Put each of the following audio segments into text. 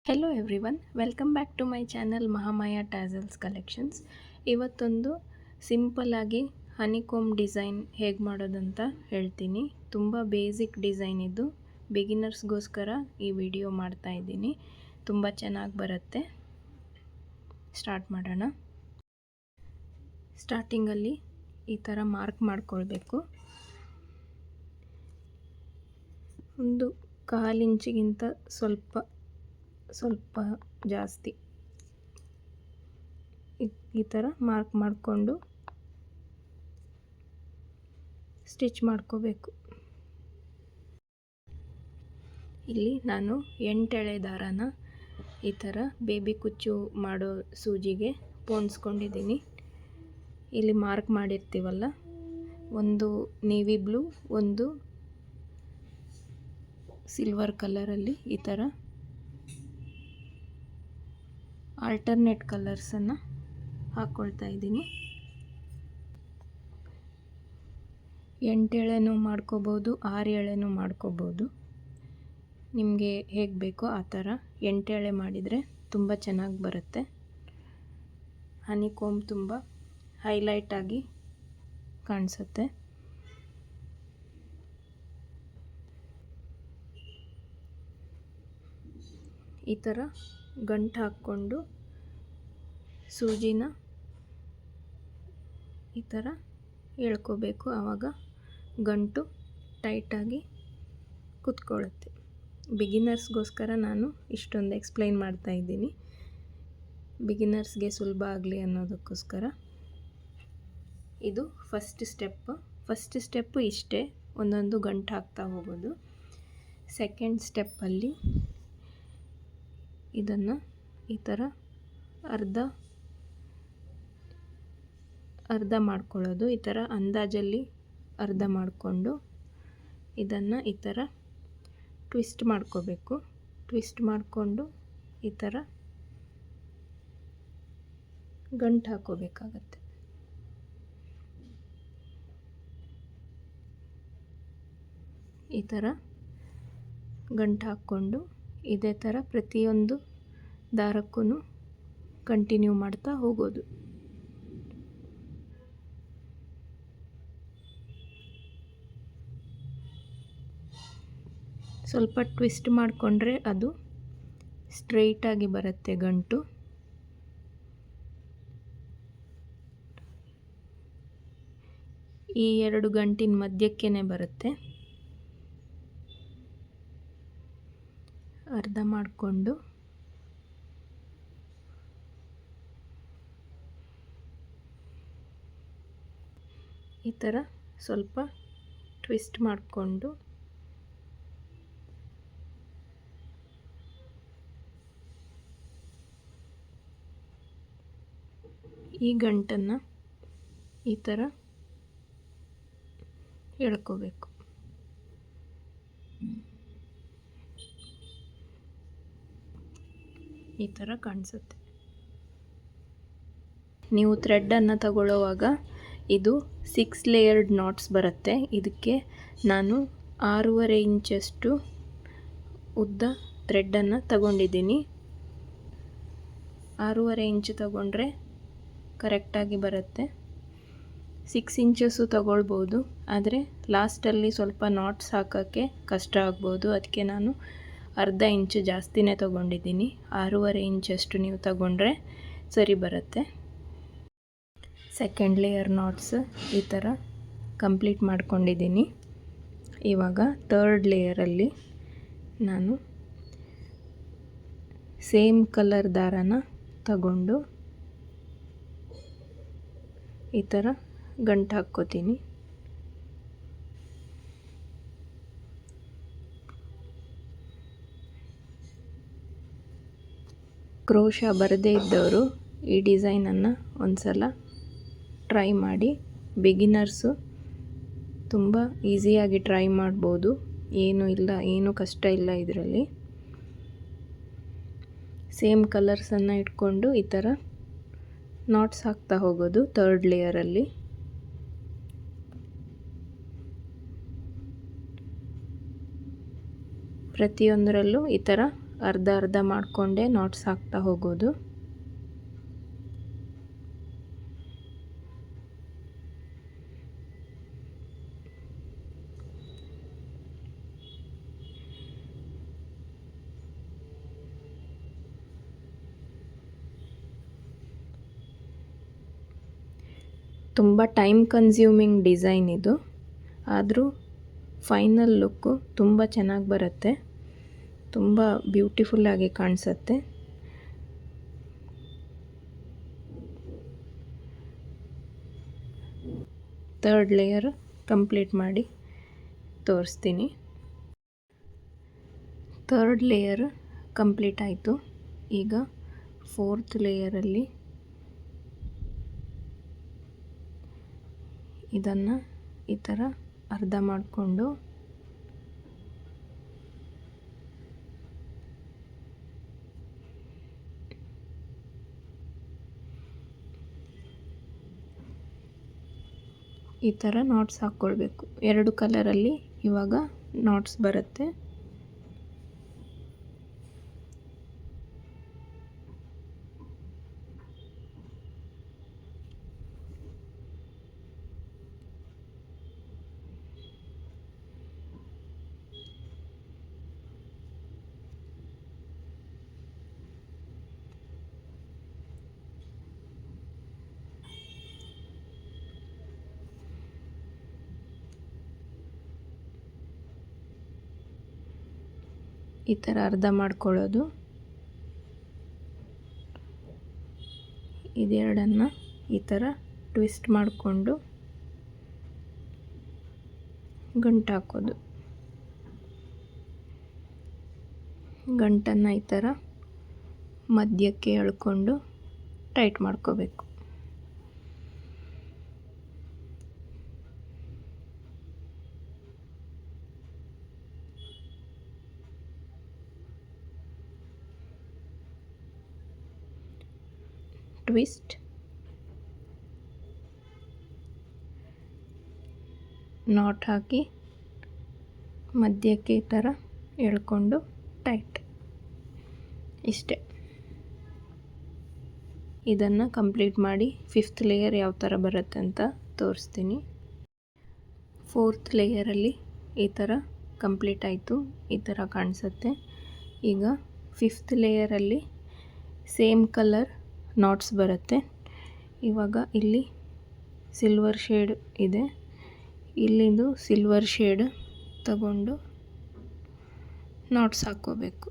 Hello everyone, welcome back to my channel Mahamaya tassels collections. ಇವತ್ತೊಂದು ಸಿಂಪಲ್ಲಾಗಿ ಹನಿಕೋಮ್ design ಹೇಗೆ ಮಾಡೋದಂತ ಹೇಳ್ತೀನಿ. ತುಂಬ ಬೇಸಿಕ್ ಡಿಸೈನ್ ಇದು, ಬಿಗಿನರ್ಸ್ಗೋಸ್ಕರ ಈ ವಿಡಿಯೋ ಮಾಡ್ತಾ ಇದ್ದೀನಿ. ತುಂಬ ಚೆನ್ನಾಗಿ ಬರುತ್ತೆ. ಸ್ಟಾರ್ಟ್ ಮಾಡೋಣ. ಸ್ಟಾರ್ಟಿಂಗಲ್ಲಿ ಈ ಥರ ಮಾರ್ಕ್ ಮಾಡ್ಕೊಳ್ಬೇಕು. ಒಂದು 1/4 ಇಂಚಿಗಿಂತ ಸ್ವಲ್ಪ ಜಾಸ್ತಿ ಈ ಥರ ಮಾರ್ಕ್ ಮಾಡಿಕೊಂಡು ಸ್ಟಿಚ್ ಮಾಡ್ಕೋಬೇಕು. ಇಲ್ಲಿ ನಾನು 8 ಎಳೆ ದಾರನ ಈ ಥರ ಬೇಬಿ ಕುಚ್ಚು ಮಾಡೋ ಸೂಜಿಗೆ ಪೋಣಿಸ್ಕೊಂಡಿದ್ದೀನಿ. ಇಲ್ಲಿ ಮಾರ್ಕ್ ಮಾಡಿರ್ತೀವಲ್ಲ, ಒಂದು ನೇವಿ ಬ್ಲೂ, ಒಂದು ಸಿಲ್ವರ್ ಕಲರಲ್ಲಿ ಈ ಥರ ಆಲ್ಟರ್ನೇಟ್ ಕಲರ್ಸನ್ನು ಹಾಕ್ಕೊಳ್ತಾ ಇದ್ದೀನಿ. 8 ಎಳೆನೂ ಮಾಡ್ಕೋಬೋದು, 6 ಎಳೆನೂ ಮಾಡ್ಕೋಬೋದು. ನಿಮಗೆ ಹೇಗೆ ಬೇಕೋ ಆ ಥರ 8 ಎಳೆ ಮಾಡಿದರೆ ತುಂಬ ಚೆನ್ನಾಗಿ ಬರುತ್ತೆ. ಹನಿಕೋಮ್ ತುಂಬ ಹೈಲೈಟಾಗಿ ಕಾಣಿಸುತ್ತೆ. ಈ ಥರ ಗಂಟು ಹಾಕ್ಕೊಂಡು ಸೂಜಿನ ಈ ಥರ ಎಳ್ಕೋಬೇಕು. ಆವಾಗ ಗಂಟು ಟೈಟಾಗಿ ಕುತ್ಕೊಳ್ಳುತ್ತೆ. ಬಿಗಿನರ್ಸ್ಗೋಸ್ಕರ ನಾನು ಇಷ್ಟೊಂದು ಎಕ್ಸ್ಪ್ಲೈನ್ ಮಾಡ್ತಾ ಇದ್ದೀನಿ, ಬಿಗಿನರ್ಸ್ಗೆ ಸುಲಭ ಆಗಲಿ ಅನ್ನೋದಕ್ಕೋಸ್ಕರ. ಇದು ಫಸ್ಟ್ ಸ್ಟೆಪ್ಪು ಇಷ್ಟೇ, ಒಂದೊಂದು ಗಂಟು ಹಾಕ್ತಾ ಹೋಗೋದು. ಸೆಕೆಂಡ್ ಸ್ಟೆಪ್ಪಲ್ಲಿ ಇದನ್ನು ಈ ಥರ ಅರ್ಧ ಮಾಡ್ಕೊಳ್ಳೋದು. ಈ ಥರ ಅಂದಾಜಲ್ಲಿ ಅರ್ಧ ಮಾಡಿಕೊಂಡು ಇದನ್ನು ಈ ಥರ ಟ್ವಿಸ್ಟ್ ಮಾಡ್ಕೋಬೇಕು. ಟ್ವಿಸ್ಟ್ ಮಾಡಿಕೊಂಡು ಈ ಥರ ಗಂಟು ಹಾಕೋಬೇಕಾಗತ್ತೆ. ಈ ಥರ ಗಂಟು ಹಾಕ್ಕೊಂಡು ಇದೇ ಥರ ಪ್ರತಿಯೊಂದು ದಾರಕ್ಕೂ ಕಂಟಿನ್ಯೂ ಮಾಡ್ತಾ ಹೋಗೋದು. ಸ್ವಲ್ಪ ಟ್ವಿಸ್ಟ್ ಮಾಡಿಕೊಂಡ್ರೆ ಅದು ಸ್ಟ್ರೈಟಾಗಿ ಬರುತ್ತೆ ಗಂಟು. ಈ 2 ಗಂಟಿನ ಮಧ್ಯಕ್ಕೇ ಬರುತ್ತೆ. ಅರ್ಧ ಮಾಡಿಕೊಂಡು ಈ ಥರ ಸ್ವಲ್ಪ ಟ್ವಿಸ್ಟ್ ಮಾಡಿಕೊಂಡು ಈ ಗಂಟನ್ನು ಈ ಥರ ಎಳ್ಕೋಬೇಕು. ಈ ಥರ ಕಾಣಿಸುತ್ತೆ. ನೀವು ಥ್ರೆಡ್ಡನ್ನು ತಗೊಳ್ಳುವಾಗ ಇದು 6 ಲೇಯರ್ಡ್ ನಾಟ್ಸ್ ಬರುತ್ತೆ. ಇದಕ್ಕೆ ನಾನು 6.5 ಇಂಚಷ್ಟು ಉದ್ದ ಥ್ರೆಡ್ಡನ್ನು ತಗೊಂಡಿದ್ದೀನಿ. 6.5 ಇಂಚು ತಗೊಂಡ್ರೆ ಕರೆಕ್ಟಾಗಿ ಬರುತ್ತೆ. 6 ಇಂಚಸ್ಸು ತಗೊಳ್ಬೋದು, ಆದರೆ ಲಾಸ್ಟಲ್ಲಿ ಸ್ವಲ್ಪ ನಾಟ್ಸ್ ಹಾಕೋಕ್ಕೆ ಕಷ್ಟ ಆಗ್ಬೋದು. ಅದಕ್ಕೆ ನಾನು ಅರ್ಧ ಇಂಚು ಜಾಸ್ತಿನೇ ತಗೊಂಡಿದ್ದೀನಿ. 6.5 ಇಂಚಷ್ಟು ನೀವು ತಗೊಂಡ್ರೆ ಸರಿ ಬರುತ್ತೆ. ಸೆಕೆಂಡ್ ಲೇಯರ್ ನಾಟ್ಸ್ ಈ ಥರ ಕಂಪ್ಲೀಟ್ ಮಾಡ್ಕೊಂಡಿದ್ದೀನಿ. ಇವಾಗ ಥರ್ಡ್ ಲೇಯರಲ್ಲಿ ನಾನು ಸೇಮ್ ಕಲರ್ ದಾರನ ತಗೊಂಡು ಈ ಥರ ಗಂಟು ಹಾಕ್ಕೋತೀನಿ. ಕ್ರೋಶ ಬರದೇ ಇದ್ದವರು ಈ ಡಿಸೈನನ್ನು ಒಂದ್ಸಲ ಟ್ರೈ ಮಾಡಿ. ಬಿಗಿನರ್ಸು ತುಂಬ ಈಸಿಯಾಗಿ ಟ್ರೈ ಮಾಡ್ಬೋದು, ಏನೂ ಕಷ್ಟ ಇಲ್ಲ ಇದರಲ್ಲಿ. ಸೇಮ್ ಕಲರ್ಸನ್ನು ಇಟ್ಕೊಂಡು ಈ ಥರ ನಾಟ್ಸ್ ಹಾಕ್ತಾ ಹೋಗೋದು ಥರ್ಡ್ ಲೇಯರಲ್ಲಿ. ಪ್ರತಿಯೊಂದರಲ್ಲೂ ಈ ಥರ ಅರ್ಧ ಅರ್ಧ ಮಾಡಿಕೊಂಡೇ ನಾಟ್ಸ್ ಹಾಕ್ತಾ ಹೋಗೋದು. ತುಂಬ ಟೈಮ್ ಕನ್ಸ್ಯೂಮಿಂಗ್ ಡಿಸೈನ್ ಇದು, ಆದರೂ ಫೈನಲ್ ಲುಕ್ಕು ತುಂಬ ಚೆನ್ನಾಗಿ ಬರುತ್ತೆ, ತುಂಬ ಬ್ಯೂಟಿಫುಲ್ಲಾಗಿ ಕಾಣಿಸುತ್ತೆ. ಥರ್ಡ್ ಲೇಯರ್ ಕಂಪ್ಲೀಟ್ ಮಾಡಿ ತೋರಿಸ್ತೀನಿ. ಥರ್ಡ್ ಲೇಯರ್ ಕಂಪ್ಲೀಟ್ ಆಯಿತು. ಈಗ ಫೋರ್ತ್ ಲೇಯರಲ್ಲಿ ಇದನ್ನು ಈ ಥರ ಅರ್ಧ ಮಾಡಿಕೊಂಡು ಈ ಥರ ನಾಟ್ಸ್ ಹಾಕ್ಕೊಳ್ಬೇಕು. 2 ಕಲರಲ್ಲಿ ಇವಾಗ ನಾಟ್ಸ್ ಬರುತ್ತೆ. ಈ ಥರ ಅರ್ಧ ಮಾಡ್ಕೊಳ್ಳೋದು. ಇದೆರಡನ್ನು ಈ ಥರ ಟ್ವಿಸ್ಟ್ ಮಾಡಿಕೊಂಡು ಗಂಟು ಹಾಕೋದು. ಗಂಟನ್ನು ಈ ಥರ ಮಧ್ಯಕ್ಕೆ ಎಳ್ಕೊಂಡು ಟೈಟ್ ಮಾಡ್ಕೋಬೇಕು. ಟ್ವಿಸ್ಟ್, ನಾಟ್ ಹಾಕಿ ಮಧ್ಯಕ್ಕೆ ಈ ಥರ ಎಳ್ಕೊಂಡು ಟೈಟ್. ಇಷ್ಟೇ. ಇದನ್ನು ಕಂಪ್ಲೀಟ್ ಮಾಡಿ 5th ಲೇಯರ್ ಯಾವ ಥರ ಬರುತ್ತೆ ಅಂತ ತೋರಿಸ್ತೀನಿ. 4th ಲೇಯರಲ್ಲಿ ಈ ಥರ ಕಂಪ್ಲೀಟ್ ಆಯಿತು. ಈ ಥರ ಕಾಣಿಸುತ್ತೆ. ಈಗ 5th ಲೇಯರಲ್ಲಿ ಸೇಮ್ ಕಲರ್ ನಾಟ್ಸ್ ಬರುತ್ತೆ. ಇವಾಗ ಇಲ್ಲಿ ಸಿಲ್ವರ್ ಶೇಡ್ ಇದೆ, ಇಲ್ಲಿಂದು ಸಿಲ್ವರ್ ಶೇಡ್ ತಗೊಂಡು ನಾಟ್ಸ್ ಹಾಕ್ಕೋಬೇಕು.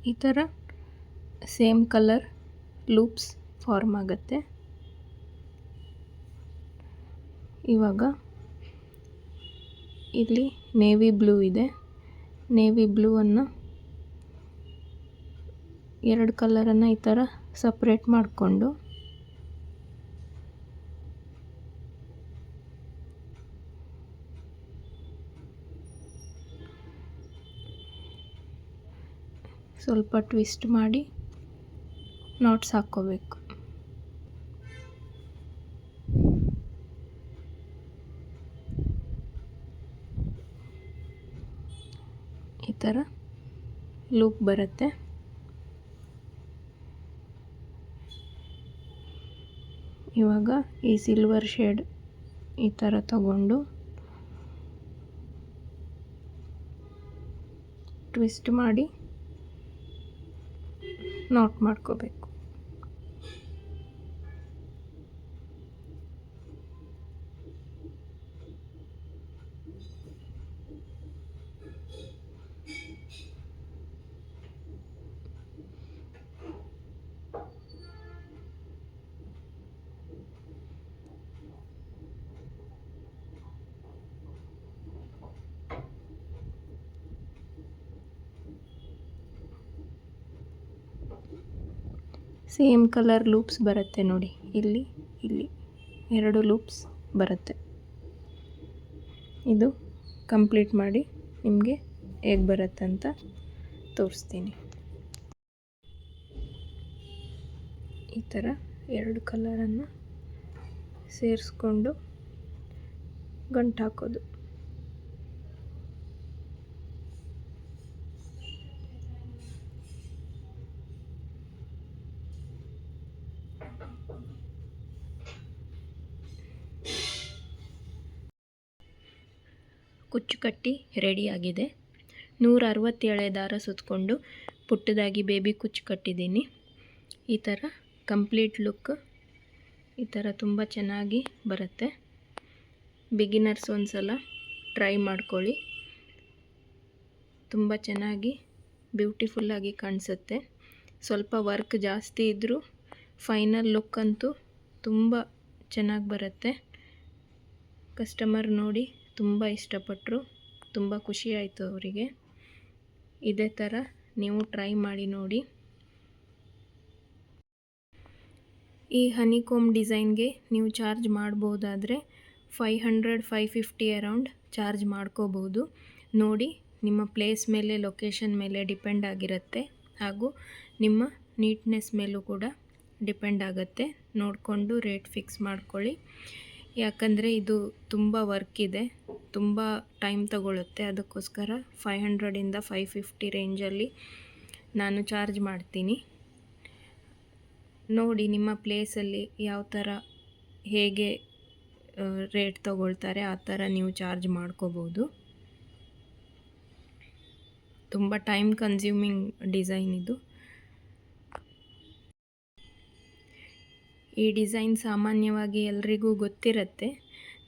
ಈ ಥರ ಸೇಮ್ ಕಲರ್ ಲೂಪ್ಸ್ ಫಾರ್ಮ್ ಆಗುತ್ತೆ. ಇವಾಗ ಇಲ್ಲಿ ನೇವಿ ಬ್ಲೂ ಇದೆ. ನೇವಿ ಬ್ಲೂವನ್ನು 2 ಕಲರನ್ನು ಈ ಥರ ಸಪ್ರೇಟ್ ಮಾಡಿಕೊಂಡು ಸ್ವಲ್ಪ ಟ್ವಿಸ್ಟ್ ಮಾಡಿ ನಾಟ್ಸ್ ಹಾಕ್ಕೋಬೇಕು. ಈ ಥರ ಲೂಪ್ ಬರುತ್ತೆ. ಇವಾಗ ಈ ಸಿಲ್ವರ್ ಶೇಡ್ ಈ ಥರ ತಗೊಂಡು ಟ್ವಿಸ್ಟ್ ಮಾಡಿ ನಾಟ್ ಮಾಡ್ಕೋಬೇಕು. ಸೇಮ್ ಕಲರ್ ಲೂಪ್ಸ್ ಬರುತ್ತೆ ನೋಡಿ, ಇಲ್ಲಿ ಇಲ್ಲಿ 2 ಲೂಪ್ಸ್ ಬರುತ್ತೆ. ಇದು ಕಂಪ್ಲೀಟ್ ಮಾಡಿ ನಿಮಗೆ ಹೇಗೆ ಬರುತ್ತೆ ಅಂತ ತೋರಿಸ್ತೀನಿ. ಈ ಥರ 2 ಕಲರನ್ನು ಸೇರಿಸ್ಕೊಂಡು ಗಂಟು ಹಾಕೋದು. ಕುಚ್ಚು ಕಟ್ಟಿ ರೆಡಿಯಾಗಿದೆ. 167 ದಾರ ಸುತ್ತಕೊಂಡು ಪುಟ್ಟದಾಗಿ ಬೇಬಿ ಕುಚ್ಚು ಕಟ್ಟಿದ್ದೀನಿ. ಈ ಥರ ಕಂಪ್ಲೀಟ್ ಲುಕ್ ಈ ಥರ ತುಂಬ ಚೆನ್ನಾಗಿ ಬರುತ್ತೆ. ಬಿಗಿನರ್ಸ್ ಒಂದು ಸಲ ಟ್ರೈ ಮಾಡ್ಕೊಳ್ಳಿ, ತುಂಬ ಚೆನ್ನಾಗಿ ಬ್ಯೂಟಿಫುಲ್ಲಾಗಿ ಕಾಣಿಸುತ್ತೆ. ಸ್ವಲ್ಪ ವರ್ಕ್ ಜಾಸ್ತಿ ಇದ್ದರೂ ಫೈನಲ್ ಲುಕ್ ಅಂತೂ ತುಂಬ ಚೆನ್ನಾಗಿ ಬರುತ್ತೆ. ಕಸ್ಟಮರ್ ನೋಡಿ ತುಂಬ ಇಷ್ಟಪಟ್ಟರು, ತುಂಬ ಖುಷಿ ಆಯಿತು ಅವರಿಗೆ. ಇದೇ ಥರ ನೀವು ಟ್ರೈ ಮಾಡಿ ನೋಡಿ. ಈ ಹನಿಕೋಮ್ ಡಿಸೈನ್ಗೆ ನೀವು ಚಾರ್ಜ್ ಮಾಡ್ಬೋದಾದರೆ 500-550 ಅರೌಂಡ್ ಚಾರ್ಜ್ ಮಾಡ್ಕೋಬೋದು. ನೋಡಿ, ನಿಮ್ಮ ಪ್ಲೇಸ್ ಮೇಲೆ, ಲೊಕೇಶನ್ ಮೇಲೆ ಡಿಪೆಂಡ್ ಆಗಿರುತ್ತೆ, ಹಾಗೂ ನಿಮ್ಮ ನೀಟ್ನೆಸ್ ಮೇಲೂ ಕೂಡ ಡಿಪೆಂಡ್ ಆಗುತ್ತೆ. ನೋಡಿಕೊಂಡು ರೇಟ್ ಫಿಕ್ಸ್ ಮಾಡ್ಕೊಳ್ಳಿ. ಯಾಕಂದರೆ ಇದು ತುಂಬ ವರ್ಕ್ ಇದೆ, ತುಂಬ ಟೈಮ್ ತಗೊಳ್ಳುತ್ತೆ. ಅದಕ್ಕೋಸ್ಕರ 500-550 ರೇಂಜಲ್ಲಿ ನಾನು ಚಾರ್ಜ್ ಮಾಡ್ತೀನಿ. ನೋಡಿ, ನಿಮ್ಮ ಪ್ಲೇಸಲ್ಲಿ ಯಾವ ಥರ ಹೇಗೆ ರೇಟ್ ತಗೊಳ್ತಾರೆ ಆ ಥರ ನೀವು ಚಾರ್ಜ್ ಮಾಡ್ಕೋಬೋದು. ತುಂಬ ಟೈಮ್ ಕನ್ಸ್ಯೂಮಿಂಗ್ ಡಿಸೈನ್ ಇದು. ಈ ಡಿಸೈನ್ ಸಾಮಾನ್ಯವಾಗಿ ಎಲ್ರಿಗೂ ಗೊತ್ತಿರುತ್ತೆ.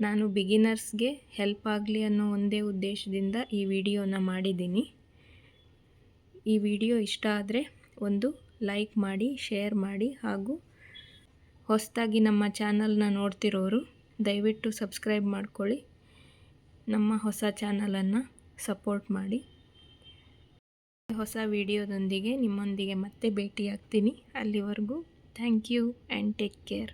ನಾನು ಬಿಗಿನರ್ಸ್ಗೆ ಹೆಲ್ಪ್ ಆಗಲಿ ಅನ್ನೋ ಒಂದೇ ಉದ್ದೇಶದಿಂದ ಈ ವಿಡಿಯೋನ ಮಾಡಿದ್ದೀನಿ. ಈ ವಿಡಿಯೋ ಇಷ್ಟ ಆದರೆ ಒಂದು ಲೈಕ್ ಮಾಡಿ, ಶೇರ್ ಮಾಡಿ, ಹಾಗೂ ಹೊಸದಾಗಿ ನಮ್ಮ ಚಾನಲ್ನ ನೋಡ್ತಿರೋರು ದಯವಿಟ್ಟು ಸಬ್ಸ್ಕ್ರೈಬ್ ಮಾಡ್ಕೊಳ್ಳಿ. ನಮ್ಮ ಹೊಸ ಚಾನಲನ್ನು ಸಪೋರ್ಟ್ ಮಾಡಿ. ಹೊಸ ವಿಡಿಯೋದೊಂದಿಗೆ ನಿಮ್ಮೊಂದಿಗೆ ಮತ್ತೆ ಭೇಟಿಯಾಗ್ತೀನಿ. ಅಲ್ಲಿವರೆಗೂ thank you and take care.